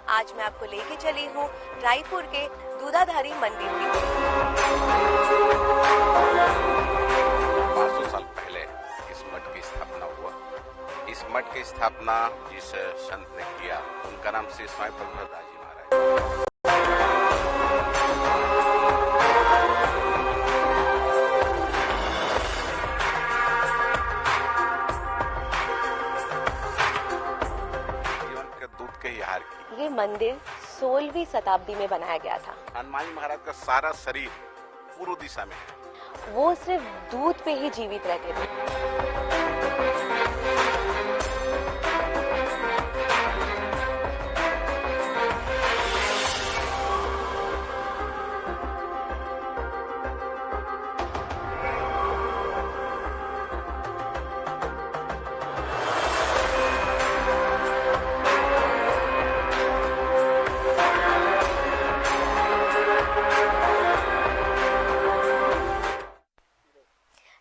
आज मैं आपको लेके चली हूँ रायपुर के दूधाधारी मंदिर की। 500 साल पहले इस मठ की स्थापना हुआ। इस मठ की स्थापना जिस संत ने किया उनका नाम श्री स्वामी प्रभुदास जी महाराज। जीवन के दूध के हार की ये मंदिर 16वीं शताब्दी में बनाया गया था। हनुमान जी महाराज का सारा शरीर पूर्व दिशा में है। वो सिर्फ दूध पे ही जीवित रहते थे।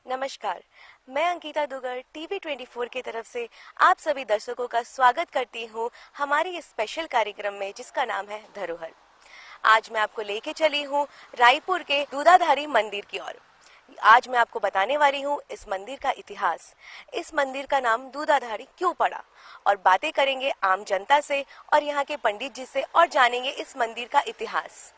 नमस्कार, मैं अंकिता दुगर टीवी 24 की तरफ से आप सभी दर्शकों का स्वागत करती हूँ हमारी इस स्पेशल कार्यक्रम में जिसका नाम है धरोहर। आज मैं आपको लेके चली हूँ रायपुर के दूधाधारी मंदिर की ओर। आज मैं आपको बताने वाली हूँ इस मंदिर का इतिहास, इस मंदिर का नाम दूधाधारी क्यों पड़ा, और बातें करेंगे आम जनता से और यहाँ के पंडित जी से और जानेंगे इस मंदिर का इतिहास।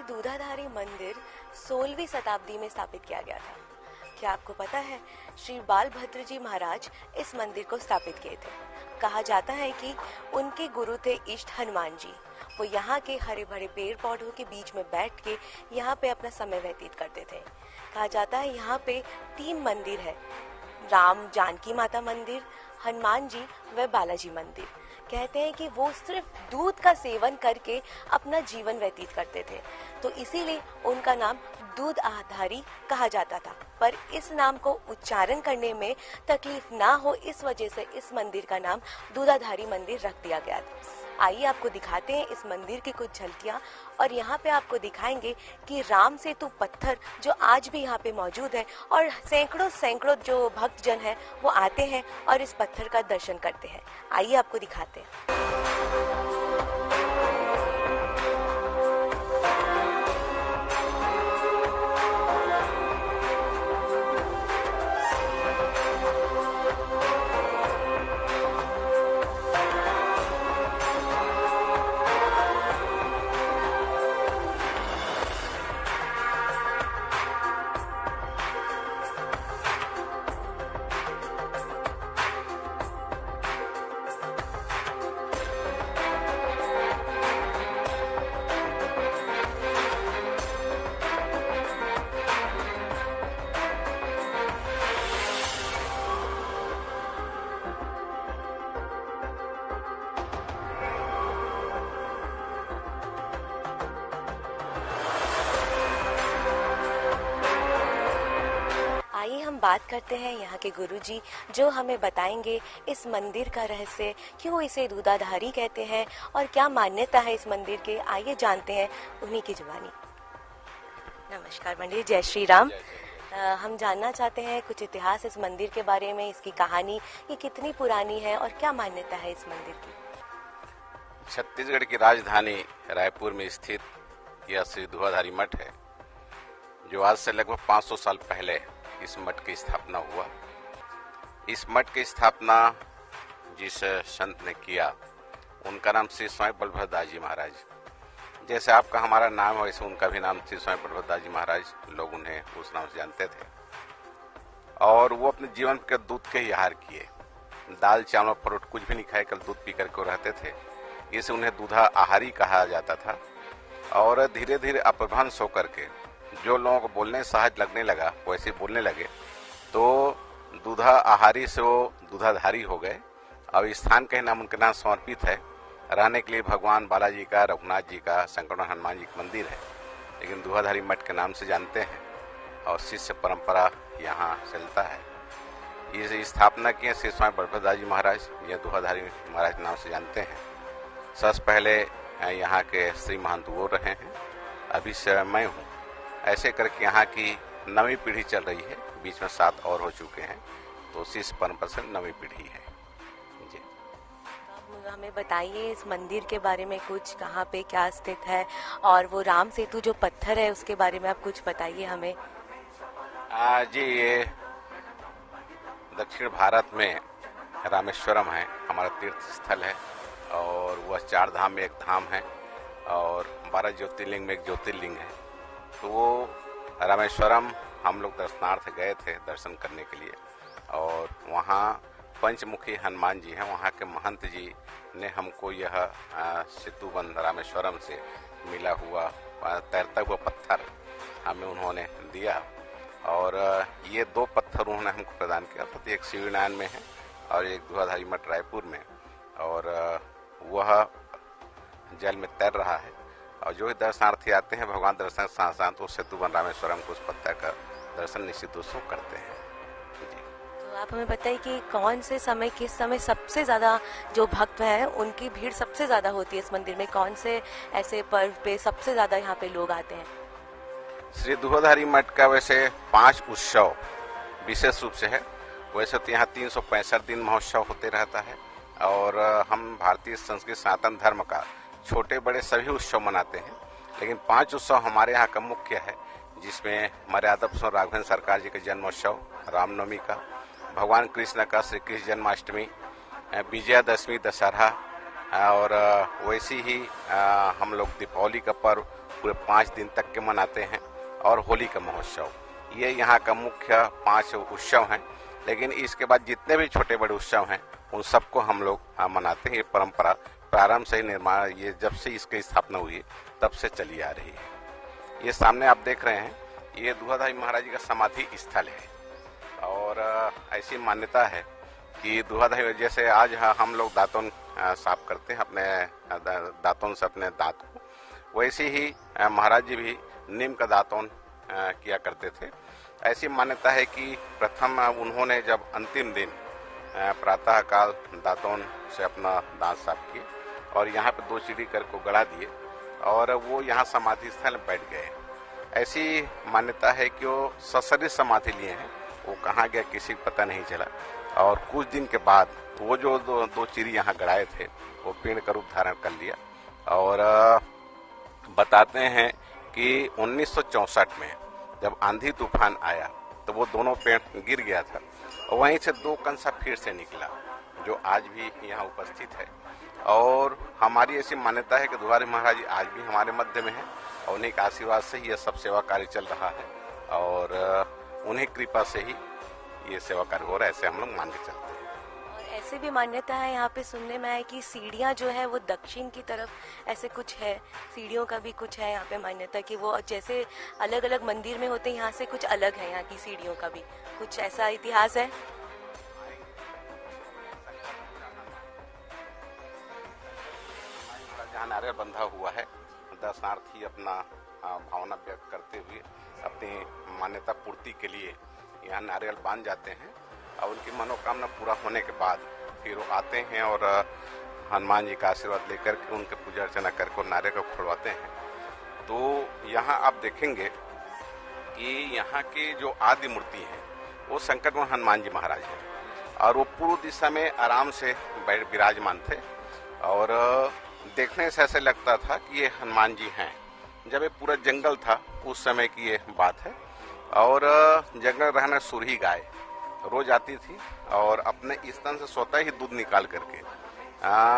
दूधाधारी मंदिर 16वीं शताब्दी में स्थापित किया गया था। क्या आपको पता है, श्री बालभद्र जी महाराज इस मंदिर को स्थापित किए थे। कहा जाता है कि उनके गुरु थे इष्ट हनुमान जी। वो यहाँ के हरे भरे पेड़ पौधों के बीच में बैठ के यहाँ पे अपना समय व्यतीत करते थे। कहा जाता है यहाँ पे 3 मंदिर है, राम जानकी माता मंदिर, हनुमान जी व बालाजी मंदिर। कहते हैं कि वो सिर्फ दूध का सेवन करके अपना जीवन व्यतीत करते थे, तो इसीलिए उनका नाम दूधाधारी कहा जाता था। पर इस नाम को उच्चारण करने में तकलीफ ना हो इस वजह से इस मंदिर का नाम दूधाधारी मंदिर रख दिया गया था। आइए आपको दिखाते हैं इस मंदिर की कुछ झलकियां, और यहाँ पे आपको दिखाएंगे कि राम सेतु पत्थर जो आज भी यहाँ पे मौजूद है, और सैकड़ों जो भक्तजन हैं वो आते हैं और इस पत्थर का दर्शन करते हैं। आइए आपको दिखाते हैं। आइए हम बात करते हैं यहाँ के गुरुजी, जो हमें बताएंगे इस मंदिर का रहस्य, क्यों इसे दूधाधारी कहते हैं और क्या मान्यता है इस मंदिर के। आइए जानते हैं उन्हीं की जुबानी। नमस्कार पंडित, जय श्री राम। हम जानना चाहते हैं कुछ इतिहास इस मंदिर के बारे में, इसकी कहानी, ये कितनी पुरानी है और क्या मान्यता है इस मंदिर की। छत्तीसगढ़ की राजधानी रायपुर में स्थित यह श्री दूधाधारी मठ है, जो आज से लगभग 500 साल पहले इस मठ की स्थापना हुआ। इस मठ की स्थापना जिस संत ने किया उनका नाम श्री स्वामी बलभद्रदास जी महाराज। जैसे आपका हमारा नाम है वैसे उनका भी नाम श्री स्वामी बलभद्रदास जी महाराज, लोग उन्हें उस नाम से जानते थे। और वो अपने जीवन के दूध के ही आहार किए, दाल चावल फ्रूट कुछ भी नहीं खाए, कल दूध पी करके रहते थे। इसे उन्हें दूधा आहारी कहा जाता था। और धीरे धीरे अपभ्रंश होकर के जो लोगों को बोलने सहज लगने लगा वैसे बोलने लगे, तो दूधा आहारी से वो दूधाधारी हो गए। अब स्थान के नाम उनके नाम समर्पित है। रहने के लिए भगवान बालाजी का, रघुनाथ जी का, शंकर हनुमान जी का मंदिर है, लेकिन दूधाधारी मठ के नाम से जानते हैं और शिष्य परंपरा यहाँ चलता है। ये स्थापना की है श्री स्वामी बलभद्रदास जी महाराज, ये दूधाधारी महाराज नाम से जानते हैं। सबसे पहले यहाँ के श्री महंत वो रहे हैं, अभी से मैं हूँ। ऐसे करके यहाँ की 9वीं पीढ़ी चल रही है, बीच में 7 और हो चुके हैं, तो शिष्य परंपरा से 9वीं पीढ़ी है जी। आप हमें बताइए इस मंदिर के बारे में कुछ, कहाँ पे क्या स्थित है, और वो राम सेतु जो पत्थर है उसके बारे में आप कुछ बताइए हमें। जी, ये दक्षिण भारत में रामेश्वरम है, हमारा तीर्थ स्थल है और वह 4 धाम में एक धाम है और 12 ज्योतिर्लिंग में एक ज्योतिर्लिंग है। तो वो रामेश्वरम हम लोग दर्शनार्थ गए थे दर्शन करने के लिए, और वहाँ पंचमुखी हनुमान जी हैं, वहाँ के महंत जी ने हमको यह सेतुबंध रामेश्वरम से मिला हुआ तैरता हुआ पत्थर हमें उन्होंने दिया। और ये 2 पत्थर उन्होंने हमको प्रदान किया था, एक शिवनारायण में है और एक दूधाधारी मठ रायपुर में, और वह जल में तैर रहा है। और जो ही दर्शनार्थी आते हैं भगवान दर्शन के साथ साथ उस सेतुबंध रामेश्वरम को उस पत्थर का दर्शन निश्चित रूप से करते हैं जी। तो आप हमें बताइए कि कौन से समय, किस समय सबसे ज़्यादा जो भक्त हैं उनकी भीड़ सबसे ज़्यादा होती है इस मंदिर में, कौन से ऐसे पर्व पे सबसे ज़्यादा यहाँ पे लोग आते हैं? श्री दूधाधारी मठ का वैसे 5 उत्सव विशेष रूप से है। वैसे तो यहाँ 365 दिन महोत्सव होते रहता है, और हम भारतीय संस्कृति सनातन धर्म का छोटे बड़े सभी उत्सव मनाते हैं, लेकिन 5 उत्सव हमारे यहाँ का मुख्य है, जिसमें मर्यादा पुरुषोत्तम राघवेंद्र सरकार जी का जन्मोत्सव रामनवमी का, भगवान कृष्ण का श्री कृष्ण जन्माष्टमी, विजयादशमी दशहरा, और वैसी ही हम लोग दीपावली का पर्व पूरे 5 दिन तक के मनाते हैं, और होली का महोत्सव। ये यहाँ का मुख्य 5 उत्सव हैं। लेकिन इसके बाद जितने भी छोटे बड़े उत्सव हैं उन सबको हम लोग मनाते हैं। ये परंपरा प्रारंभ से ही निर्माण, ये जब से इसकी स्थापना हुई है तब से चली आ रही है। ये सामने आप देख रहे हैं, ये दूधाधारी महाराज जी का समाधि स्थल है, और ऐसी मान्यता है कि दूधाधारी, जैसे आज हम लोग दातुन साफ करते हैं अपने दातुन से अपने दांत को, वैसे ही महाराज जी भी नीम का दातुन किया करते थे। ऐसी मान्यता है कि प्रथम उन्होंने जब अंतिम दिन प्रातः काल दातुन से अपना दांत साफ किए और यहाँ पे 2 सीढ़ी कर को गड़ा दिए, और वो यहाँ समाधि स्थल में बैठ गए। ऐसी मान्यता है कि वो सशरीर समाधि लिए हैं, वो कहाँ गया किसी को पता नहीं चला। और कुछ दिन के बाद वो जो 2 चिड़ी यहाँ गड़ाए थे वो पेड़ का रूप धारण कर लिया। और बताते हैं कि 1964 में जब आंधी तूफान आया तो वो दोनों पेड़ गिर गया था, और वहीं से 2 कंसा फिर से निकला, जो आज भी यहाँ उपस्थित है। और हमारी ऐसी मान्यता है कि दूधाधारी महाराज जी आज भी हमारे मध्य में है, और उन्हीं के आशीर्वाद से ही यह सब सेवा कार्य चल रहा है, और उन्हीं कृपा से ही ये सेवा कार्य हो रहा है, ऐसे हम लोग मान के चलते हैं। और ऐसे भी मान्यता है यहाँ पे सुनने में आया कि सीढ़ियाँ जो है वो दक्षिण की तरफ ऐसे कुछ है, सीढ़ियों का भी कुछ है यहाँ पे मान्यता कि वो जैसे अलग अलग मंदिर में होते हैं यहाँ से कुछ अलग है, यहाँ की सीढ़ियों का भी कुछ ऐसा इतिहास है। जहाँ नारियल बंधा हुआ है, दर्शनार्थी अपना भावना व्यक्त करते हुए अपनी मान्यता पूर्ति के लिए यहाँ नारियल बांध जाते हैं, और उनकी मनोकामना पूरा होने के बाद फिर वो आते हैं और हनुमान जी का आशीर्वाद लेकर के उनके पूजा अर्चना करके नारियल को खुलवाते हैं। तो यहाँ आप देखेंगे कि यहाँ की जो आदि मूर्ति है वो संकट में हनुमान जी महाराज हैं, और वो पूर्व दिशा में आराम से विराजमान थे, और देखने से ऐसे लगता था कि ये हनुमान जी हैं। जब ये पूरा जंगल था उस समय की ये बात है। और जंगल रहना सुरही गाय रोज आती थी और अपने स्तन से स्वतः ही दूध निकाल करके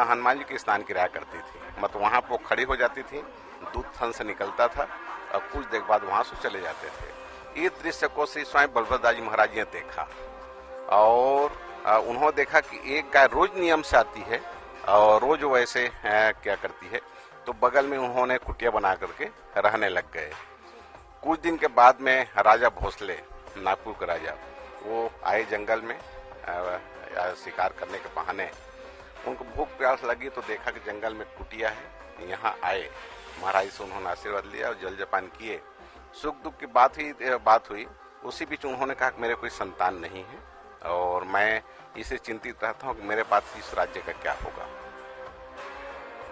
हनुमान जी के स्नान कराया करती थी। मतलब वहाँ पर खड़ी हो जाती थी, दूध थन से निकलता था और कुछ देर बाद वहाँ से चले जाते थे। इस दृश्य को श्री स्वामी बलभद्र जी महाराज ने देखा और उन्होंने देखा कि एक गाय रोज नियम से आती है और रोज वैसे क्या करती है, तो बगल में उन्होंने कुटिया बना करके रहने लग गए। कुछ दिन के बाद में राजा भोसले, नागपुर के राजा, वो आए जंगल में शिकार करने के बहाने। उनको भूख प्यास लगी तो देखा कि जंगल में कुटिया है, यहाँ आए। महाराज से उन्होंने आशीर्वाद लिया और जल जपान किए। सुख दुख की बात हुई। उसी बीच उन्होंने कहा कि मेरे कोई संतान नहीं है और मैं इसे चिंतित रहता हूँ कि मेरे बाद इस राज्य का क्या होगा।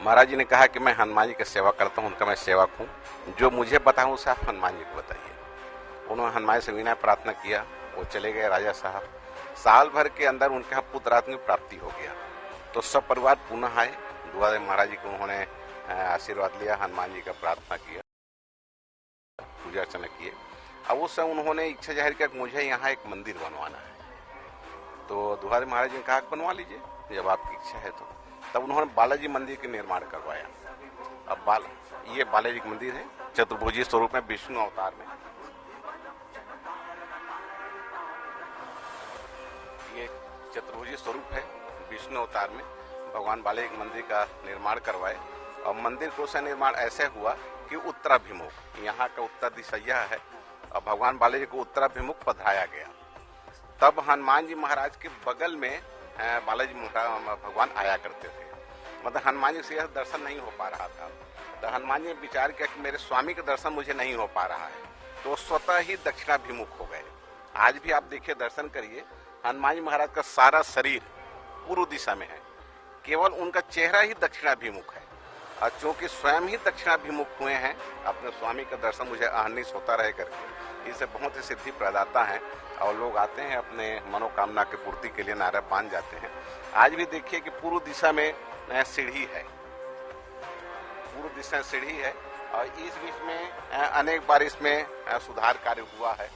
महाराज जी ने कहा कि मैं हनुमान जी की सेवा करता हूँ, उनका मैं सेवक हूँ, जो मुझे बताऊँ उसे आप हनुमान जी को बताइए। उन्होंने हनुमान से विनय प्रार्थना किया, वो चले गए राजा साहब। साल भर के अंदर उनके यहाँ पुत्र रत्न की प्राप्ति हो गया। तो सब परिवार पुनः आए, दुआ महाराज जी को उन्होंने आशीर्वाद लिया, हनुमान जी का प्रार्थना किया, पूजा अर्चना किए। अब उस समय उन्होंने इच्छा जाहिर किया कि मुझे यहाँ एक मंदिर बनवाना है। तो दुहारे महाराज ने कहा बनवा लीजिए जब आपकी इच्छा है तो। तब उन्होंने बालाजी मंदिर का निर्माण करवाया। अब ये बालाजी का मंदिर है, चतुर्भुजी स्वरूप में, विष्णु अवतार में। ये चतुर्भुजी स्वरूप है, विष्णु अवतार में भगवान बालाजी के मंदिर का निर्माण करवाए। और मंदिर को से निर्माण ऐसे हुआ कि उत्तराभिमुख, यहाँ का उत्तर दिशा यह है और भगवान बालाजी को उत्तराभिमुख पधराया गया। तब हनुमान जी महाराज के बगल में बालाजी भगवान आया करते थे। मतलब हनुमान जी से यह दर्शन नहीं हो पा रहा था। तो हनुमान जी ने विचार किया कि मेरे स्वामी के दर्शन मुझे नहीं हो पा रहा है, तो स्वतः ही दक्षिणाभिमुख हो गए। आज भी आप देखिए, दर्शन करिए, हनुमान जी महाराज का सारा शरीर पूर्व दिशा में है, केवल उनका चेहरा ही दक्षिणाभिमुख है। और चूंकि स्वयं ही दक्षिणाभिमुख हुए हैं, अपने स्वामी का दर्शन मुझे अहर्निश होता रहे करके, इसे बहुत ही सिद्धि प्रदाता है। और लोग आते हैं अपने मनोकामना की पूर्ति के लिए, नारा बांध जाते हैं। आज भी देखिए कि पूर्व दिशा में सीढ़ी है, पूर्व दिशा सीढ़ी है। और इस बीच में अनेक बार इसमें सुधार कार्य हुआ है।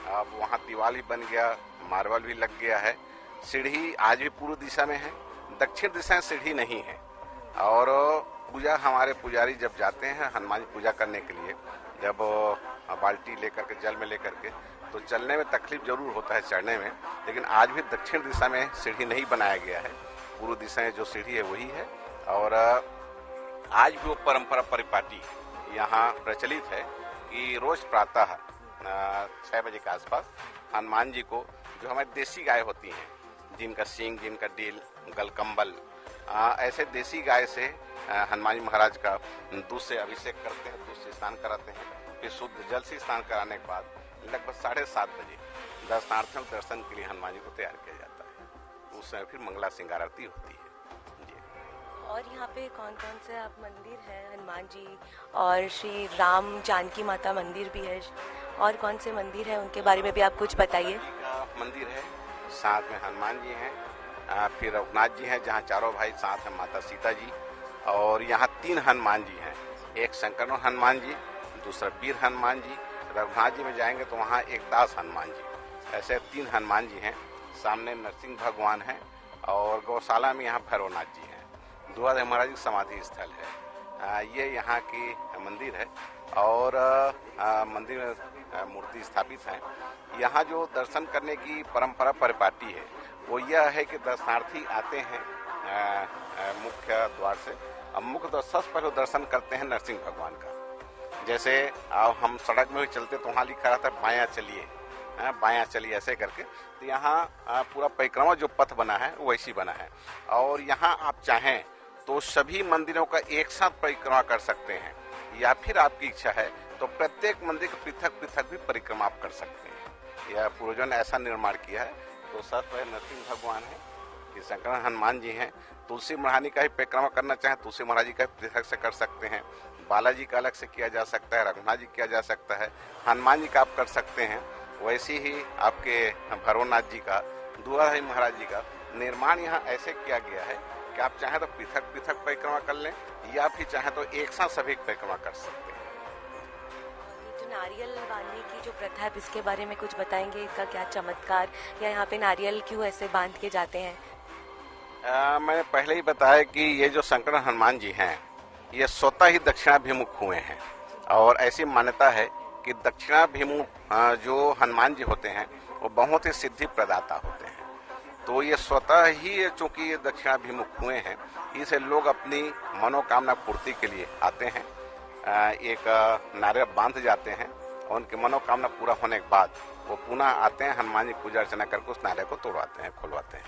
अब वहाँ दीवार भी बन गया, मार्बल भी लग गया है। सीढ़ी आज भी पूर्व दिशा में है, दक्षिण दिशा में सीढ़ी नहीं है। और पूजा, हमारे पुजारी जब जाते हैं हनुमान जी पूजा करने के लिए, जब बाल्टी लेकर के, जल में लेकर के, तो चलने में तकलीफ जरूर होता है, चढ़ने में। लेकिन आज भी दक्षिण दिशा में सीढ़ी नहीं बनाया गया है, पूर्व दिशा में जो सीढ़ी है वही है। और आज भी वो परंपरा परिपाटी यहाँ प्रचलित है कि रोज प्रातः 6 बजे के आसपास हनुमान जी को, जो हमारी देसी गाय होती हैं, जिनका सींग, जिनका डील, गलकम्बल, ऐसे देसी गाय से हनुमान जी महाराज का दूध से अभिषेक करते हैं, दूध से स्नान कराते हैं। फिर शुद्ध जल से स्नान कराने के बाद लगभग 7:30 बजे दर्शनार्थियों के दर्शन के लिए हनुमान जी को तैयार किया जाता है। उस समय फिर मंगला श्रृंगार आरती होती है। और यहाँ पे कौन कौन से आप मंदिर है? हनुमान जी और श्री राम जानकी माता मंदिर भी है, और कौन से मंदिर है उनके बारे में भी आप कुछ बताइए। मंदिर है, साथ में हनुमान जी हैं, फिर रघुनाथ जी हैं, जहाँ चारों भाई साथ हैं, माता सीता जी। और यहाँ 3 हनुमान जी हैं, एक शंकर हनुमान जी, दूसरा वीर हनुमान जी। रघुनाथ जी में जाएंगे तो वहाँ एक दास हनुमान जी। ऐसे 3 हनुमान जी हैं। सामने नरसिंह भगवान हैं और गौशाला में यहाँ भैरवनाथ जी हैं। दुआधर महाराज जी समाधि स्थल है। ये यहाँ की मंदिर है और मंदिर में मूर्ति स्थापित है। यहाँ जो दर्शन करने की परंपरा परिपाटी है वो यह है कि दर्शनार्थी आते हैं मुख्य द्वार से। अब मुख्य द्वार सबसे पहले दर्शन करते हैं नरसिंह भगवान का। जैसे हम सड़क में भी चलते तो वहाँ लिखा रहता है बायां चलिए, बायां चलिए, ऐसे करके। तो यहाँ पूरा परिक्रमा जो पथ बना है वैसी बना है। और यहाँ आप चाहें तो सभी मंदिरों का एक साथ परिक्रमा कर सकते हैं, या फिर आपकी इच्छा है तो प्रत्येक मंदिर का पृथक पृथक भी परिक्रमा आप कर सकते हैं। यह पूर्वजों ने ऐसा निर्माण किया है। तो सबसे नरसिंह भगवान है, कि शंकर हनुमान जी हैं। तुलसी महारानी का ही परिक्रमा करना चाहें तुलसी महाराज जी का पृथक से कर सकते हैं, बालाजी का अलग से किया जा सकता है, रघुनाथ जी किया जा सकता है, हनुमान जी का आप कर सकते हैं। वैसे ही आपके भैरवनाथ जी का, दुआधारी महाराज जी का निर्माण यहाँ ऐसे किया गया है कि आप चाहें तो पृथक पृथक परिक्रमा कर लें, या फिर चाहें तो एक साथ सभी परिक्रमा कर सकते हैं। जो नारियल बांधने की जो प्रथा है इसके बारे में कुछ बताएंगे, इसका क्या चमत्कार, या यहाँ पे नारियल क्यों ऐसे बांध के जाते हैं? मैंने पहले ही बताया कि ये जो शंकर हनुमान जी हैं ये स्वतः ही दक्षिणाभिमुख हुए हैं और ऐसी मान्यता है कि दक्षिणाभिमुख जो हनुमान जी होते हैं वो बहुत ही सिद्धि प्रदाता होते हैं। तो ये स्वतः ही चूंकि ये दक्षिणाभिमुख हुए हैं इसे लोग अपनी मनोकामना पूर्ति के लिए आते हैं, एक नारियल बांध जाते हैं और उनकी मनोकामना पूरा होने के बाद वो पुनः आते हैं, हनुमान जी पूजा अर्चना करके उस नारियल को तोड़वाते हैं, खुलवाते हैं।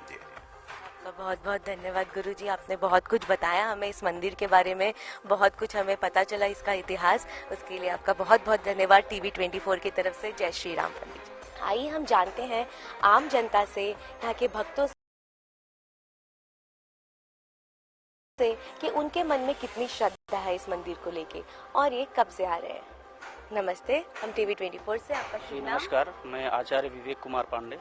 जी आपका बहुत बहुत धन्यवाद गुरुजी, आपने बहुत कुछ बताया हमें इस मंदिर के बारे में, बहुत कुछ हमें पता चला इसका इतिहास, उसके लिए आपका बहुत बहुत धन्यवाद टीवी 24 की तरफ से। जय श्री राम। पंडित जी, आइए हम जानते हैं आम जनता से, यहाँ के भक्तों से कि उनके मन में कितनी श्रद्धा है इस मंदिर को लेके और ये कब से आ रहे हैं। नमस्ते, हम टीवी 24 से, आपका शुभ नाम? नमस्कार, मैं आचार्य विवेक कुमार पांडे।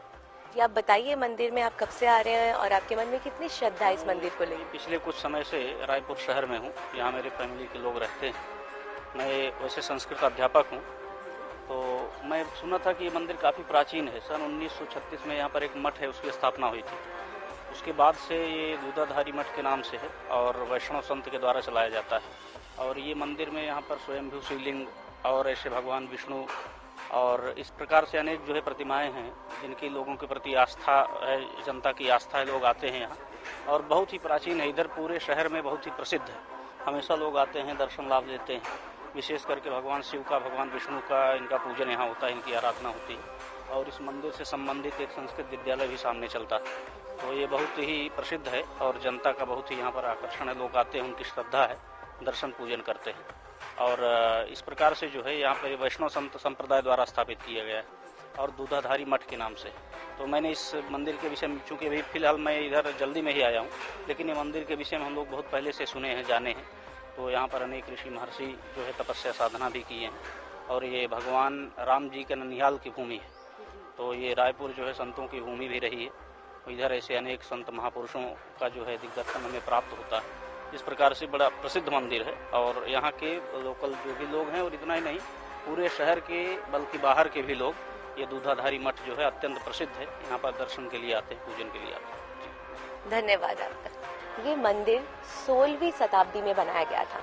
जी, आप बताइए मंदिर में आप कब से आ रहे हैं और आपके मन में कितनी श्रद्धा है इस मंदिर को लेकर? पिछले कुछ समय से रायपुर शहर में हूँ, यहाँ मेरे फैमिली के लोग रहते हैं। मैं वैसे संस्कृत अध्यापक हूँ, तो मैं सुना था कि ये मंदिर काफ़ी प्राचीन है। सन 1936 में यहाँ पर एक मठ है, उसकी स्थापना हुई थी। उसके बाद से ये दूधाधारी मठ के नाम से है और वैष्णव संत के द्वारा चलाया जाता है। और ये मंदिर में यहाँ पर स्वयंभू शिवलिंग और ऐसे भगवान विष्णु और इस प्रकार से अनेक जो है प्रतिमाएं हैं जिनकी लोगों के प्रति आस्था है, जनता की आस्था है, लोग आते हैं यहाँ और बहुत ही प्राचीन है। इधर पूरे शहर में बहुत ही प्रसिद्ध है, हमेशा लोग आते हैं, दर्शन लाभ लेते हैं। विशेष करके भगवान शिव का, भगवान विष्णु का इनका पूजन यहाँ होता है, इनकी आराधना होती है और इस मंदिर से संबंधित एक संस्कृत विद्यालय भी सामने चलता है। तो ये बहुत ही प्रसिद्ध है और जनता का बहुत ही यहाँ पर आकर्षण है, लोग आते हैं, उनकी श्रद्धा है, दर्शन पूजन करते हैं। और इस प्रकार से जो है यहाँ पर वैष्णव संत संप्रदाय द्वारा स्थापित किया गया है और दूधाधारी मठ के नाम से। तो मैंने इस मंदिर के विषय में, चूँकि अभी फिलहाल मैं इधर जल्दी में ही आया हूँ, लेकिन ये मंदिर के विषय में हम लोग बहुत पहले से सुने हैं, जाने हैं। तो यहाँ पर अनेक ऋषि महर्षि जो है तपस्या साधना भी किए हैं और ये भगवान राम जी के ननिहाल की भूमि है। तो ये रायपुर जो है संतों की भूमि भी रही है, इधर ऐसे अनेक संत महापुरुषों का जो है दिग्दर्शन हमें प्राप्त होता है। इस प्रकार से बड़ा प्रसिद्ध मंदिर है और यहाँ के लोकल जो भी लोग हैं, और इतना ही नहीं पूरे शहर के बल्कि बाहर के भी लोग ये दूधाधारी मठ जो है अत्यंत प्रसिद्ध है, यहाँ पर दर्शन के लिए आते हैं, पूजन के लिए आते हैं। धन्यवाद आपका। ये मंदिर 16वीं शताब्दी में बनाया गया था।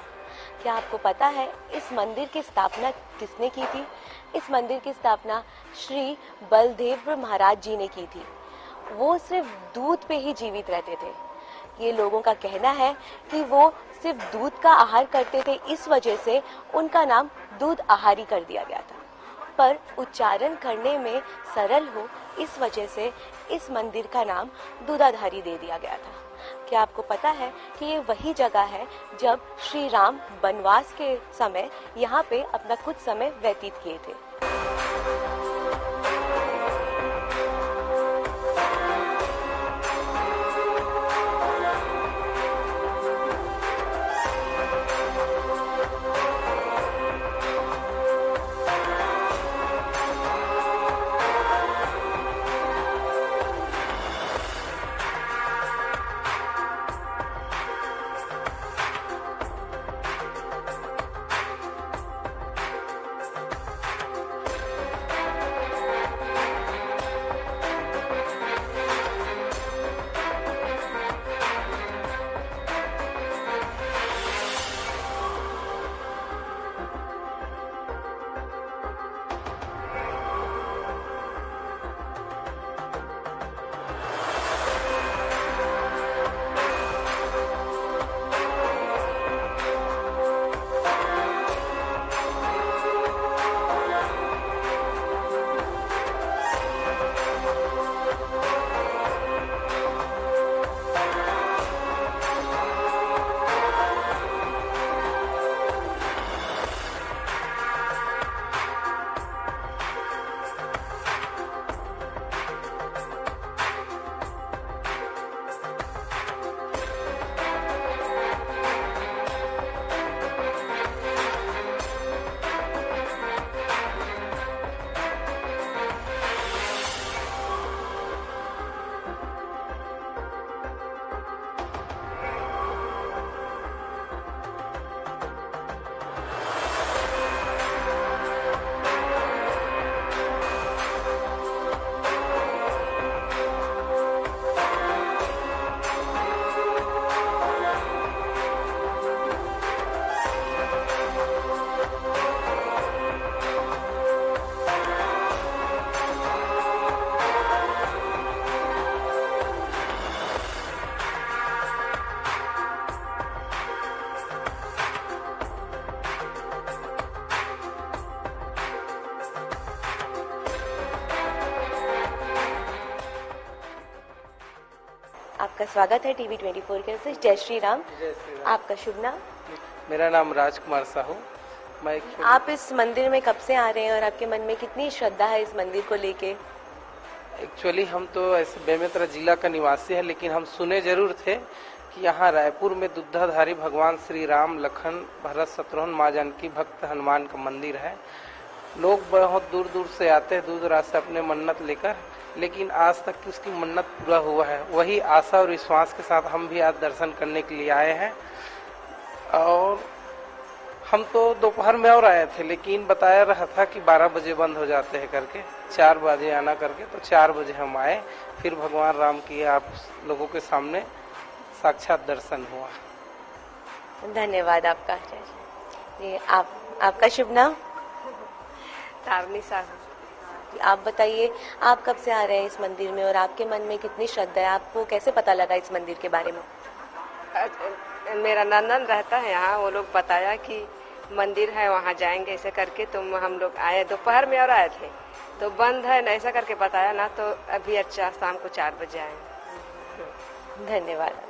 क्या आपको पता है इस मंदिर की स्थापना किसने की थी? इस मंदिर की स्थापना श्री बलदेव महाराज जी ने की थी। वो सिर्फ दूध पे ही जीवित रहते थे। ये लोगों का कहना है कि वो सिर्फ दूध का आहार करते थे, इस वजह से उनका नाम दूध आहारी कर दिया गया था। पर उच्चारण करने में सरल हो, इस वजह से इस मंदिर का नाम दूधाधारी दे दिया गया था। क्या आपको पता है कि ये वही जगह है जब श्री राम वनवास के समय यहाँ पे अपना कुछ समय व्यतीत किए थे? आपका स्वागत है टीवी 24 के से। जय श्री राम। जय श्री राम। आपका शुभ नाम? मेरा नाम राजकुमार साहू। मैं आप इस मंदिर में कब से आ रहे हैं और आपके मन में कितनी श्रद्धा है इस मंदिर को लेके? एक्चुअली हम तो ऐसे बेमेतरा जिला का निवासी है, लेकिन हम सुने जरूर थे कि यहाँ रायपुर में दुधाधारी भगवान श्री राम, लखन, भरत, शत्रुघ्न, माँ जानकी भक्त हनुमान का मंदिर है। लोग बहुत दूर दूर से आते हैं, दूर दराज से अपने मन्नत लेकर, लेकिन आज तक की उसकी मन्नत पूरा हुआ है। वही आशा और विश्वास के साथ हम भी आज दर्शन करने के लिए आए हैं। और हम तो दोपहर में और आए थे, लेकिन बताया रहा था कि 12 बजे बंद हो जाते हैं करके, 4 बजे आना करके, तो 4 बजे हम आए। फिर भगवान राम की आप लोगों के सामने साक्षात दर्शन हुआ। धन्यवाद आपका। जी, आपका शुभ नाम? तारनी साहू। आप बताइए, आप कब से आ रहे हैं इस मंदिर में और आपके मन में कितनी श्रद्धा है? आपको कैसे पता लगा इस मंदिर के बारे में? मेरा नंदन रहता है यहाँ, वो लोग बताया कि मंदिर है वहाँ जाएंगे ऐसे करके, तो हम लोग आए दोपहर में और आए थे, तो बंद है ऐसा करके बताया ना, तो अभी अच्छा शाम को 4 बजे आए। धन्यवाद।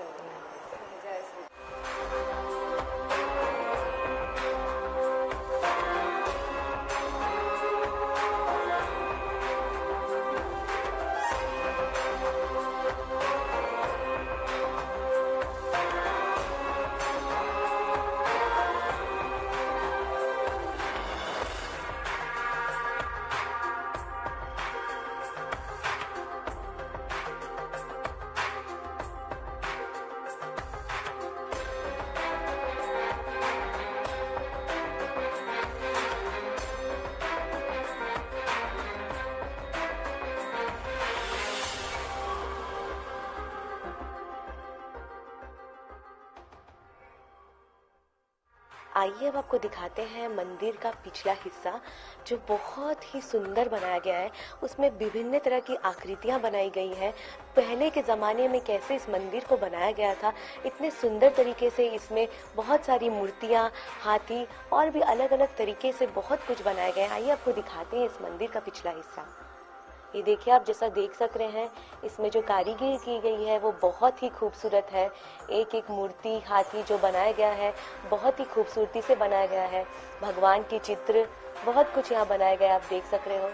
आइए अब आपको दिखाते हैं मंदिर का पिछला हिस्सा, जो बहुत ही सुंदर बनाया गया है। उसमें विभिन्न तरह की आकृतियां बनाई गई हैं। पहले के ज़माने में कैसे इस मंदिर को बनाया गया था, इतने सुंदर तरीके से इसमें बहुत सारी मूर्तियां, हाथी और भी अलग अलग तरीके से बहुत कुछ बनाया गया है। आइए आपको दिखाते हैं इस मंदिर का पिछला हिस्सा। ये देखिए, आप जैसा देख सक रहे हैं, इसमें जो कारीगरी की गई है वो बहुत ही खूबसूरत है। एक एक मूर्ति, हाथी जो बनाया गया है बहुत ही खूबसूरती से बनाया गया है। भगवान के चित्र, बहुत कुछ यहाँ बनाया गया है, आप देख सक रहे हो।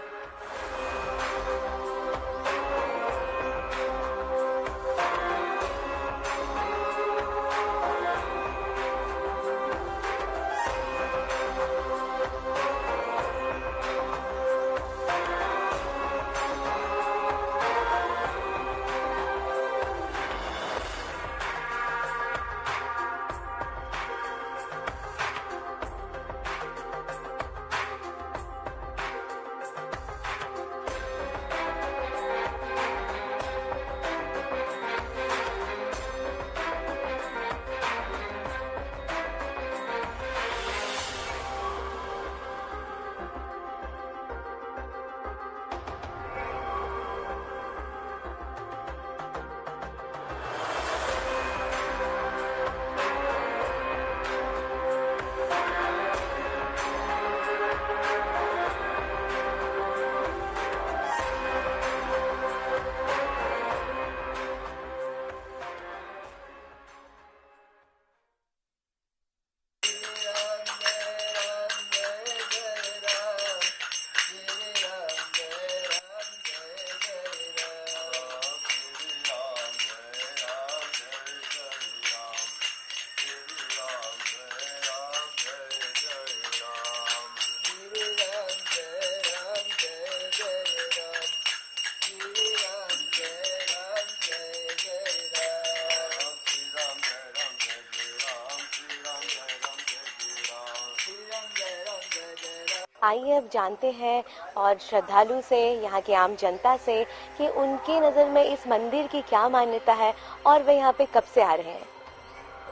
आइए अब जानते हैं और श्रद्धालु से, यहाँ की आम जनता से, कि उनकी नज़र में इस मंदिर की क्या मान्यता है और वे यहाँ पे कब से आ रहे हैं।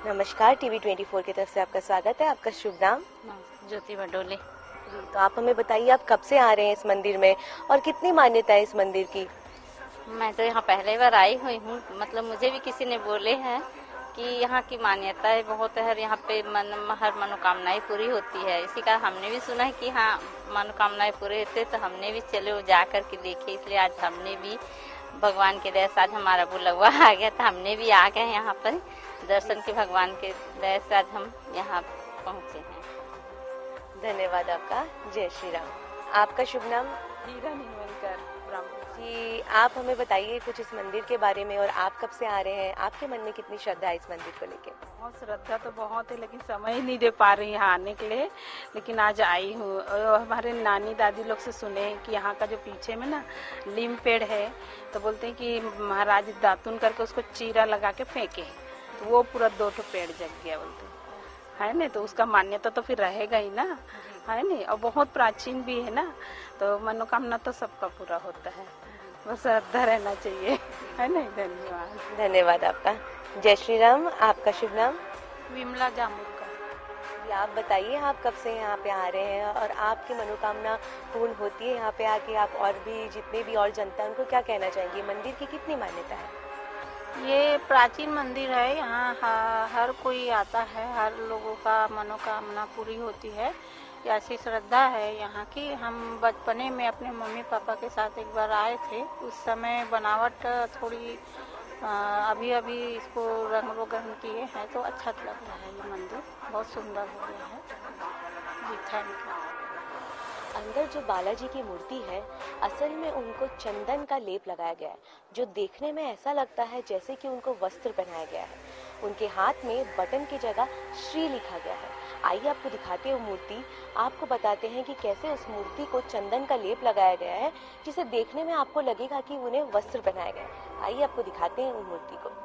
नमस्कार, टीवी 24 की तरफ से आपका स्वागत है। आपका शुभ नाम? ज्योति बडोले। तो आप हमें बताइए, आप कब से आ रहे हैं इस मंदिर में और कितनी मान्यता है इस मंदिर की? मैं तो यहाँ पहले बार आई हुई हूँ, मतलब मुझे भी किसी ने बोले हैं कि यहाँ की मान्यताएं बहुत है, यहाँ पे हर मनोकामनाएं पूरी होती है। इसी का हमने भी सुना है कि हाँ मनोकामनाएं पूरे होते, तो हमने भी चले जा कर के देखे, इसलिए आज हमने भी भगवान के दया से आज हमारा बुलवा आ गया था, हमने भी आ गए यहाँ पर दर्शन के, भगवान के दया से आज हम यहाँ पहुँचे हैं। धन्यवाद आपका। जय श्री राम। आपका शुभ नाम? हीरा नीलवंकर ब्राह्मण। जी, आप हमें बताइए कुछ इस मंदिर के बारे में, और आप कब से आ रहे हैं? आपके मन में कितनी श्रद्धा है इस मंदिर को लेके? बहुत श्रद्धा तो बहुत है, लेकिन समय ही नहीं दे पा रही यहाँ आने के लिए, लेकिन आज आई हूँ। और हमारे नानी दादी लोग से सुने कि यहाँ का जो पीछे में ना नीम पेड़ है, तो बोलते हैं कि महाराज दातुन करके उसको चीरा लगा के फेंके, तो वो पूरा 2 पेड़ जग गया बोलते है ना। तो उसका मान्यता तो फिर रहेगा ही ना, है नहीं। और बहुत प्राचीन भी है ना, तो मनोकामना तो सबका पूरा होता है, बस श्रद्धा रहना चाहिए, है नहीं। धन्यवाद। धन्यवाद आपका। जय श्री राम। आपका शुभ नाम? विमला जामुनकर। जी, आप बताइए आप कब से यहाँ पे आ रहे हैं, और आपकी मनोकामना पूर्ण होती है यहाँ पे आके? आप और भी जितने भी और जनता है उनको क्या कहना चाहेंगे? मंदिर की कितनी मान्यता है? ये प्राचीन मंदिर है, यहाँ हर कोई आता है, हर लोगों का मनोकामना पूरी होती है, ऐसी श्रद्धा है यहाँ की। हम बचपने में अपने मम्मी पापा के साथ एक बार आए थे, उस समय बनावट थोड़ी अभी अभी इसको रंग रोगन किए हैं, तो अच्छा लग रहा है। ये मंदिर बहुत सुंदर हो गया है जी। Thank you. अंदर जो बालाजी की मूर्ति है, असल में उनको चंदन का लेप लगाया गया है, जो देखने में ऐसा लगता है जैसे कि उनको वस्त्र पहनाया गया है। उनके हाथ में बटन की जगह श्री लिखा गया है। आइए आपको दिखाते हैं वो मूर्ति, आपको बताते हैं कि कैसे उस मूर्ति को चंदन का लेप लगाया गया है, जिसे देखने में आपको लगेगा कि उन्हें वस्त्र पहनाया गया है। आइए आपको दिखाते हैं उस मूर्ति को।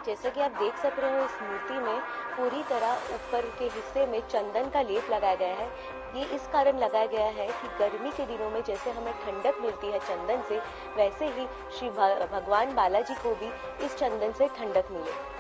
जैसा कि आप देख सक रहे हो, इस मूर्ति में पूरी तरह ऊपर के हिस्से में चंदन का लेप लगाया गया है। ये इस कारण लगाया गया है कि गर्मी के दिनों में जैसे हमें ठंडक मिलती है चंदन से, वैसे ही श्री भगवान बालाजी को भी इस चंदन से ठंडक मिले।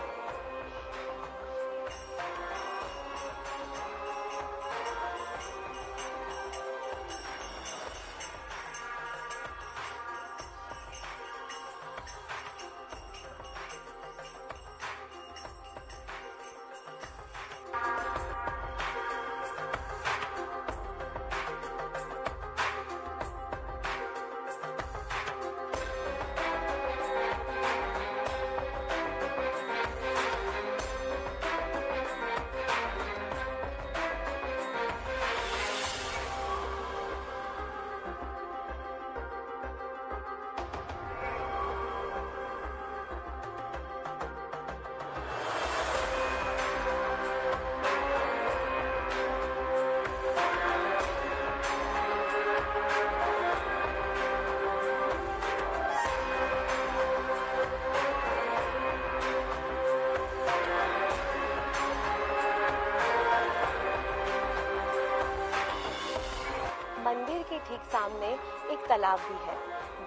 मंदिर के ठीक सामने एक तालाब भी है,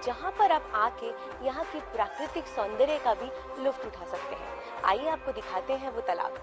जहाँ पर आप आके यहाँ की प्राकृतिक सौंदर्य का भी लुत्फ उठा सकते हैं। आइए आपको दिखाते हैं वो तालाब।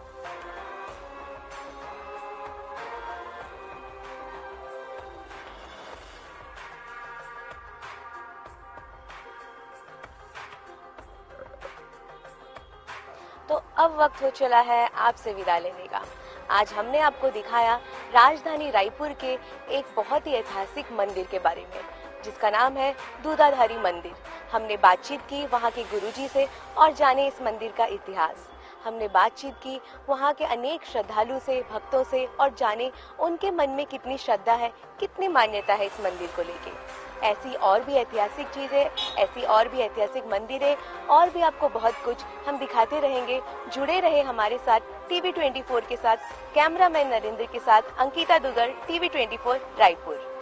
तो अब वक्त हो चला है आपसे विदा लेने का। आज हमने आपको दिखाया राजधानी रायपुर के एक बहुत ही ऐतिहासिक मंदिर के बारे में, जिसका नाम है दूधाधारी मंदिर। हमने बातचीत की वहाँ के गुरुजी से और जाने इस मंदिर का इतिहास। हमने बातचीत की वहाँ के अनेक श्रद्धालु से, भक्तों से, और जाने उनके मन में कितनी श्रद्धा है, कितनी मान्यता है इस मंदिर को लेके। ऐसी और भी ऐतिहासिक चीजें, ऐसी और भी ऐतिहासिक मंदिरें, और भी आपको बहुत कुछ हम दिखाते रहेंगे। जुड़े रहे हमारे साथ TV24 के साथ। कैमरामैन नरेंद्र के साथ अंकिता दुगर, TV24 रायपुर।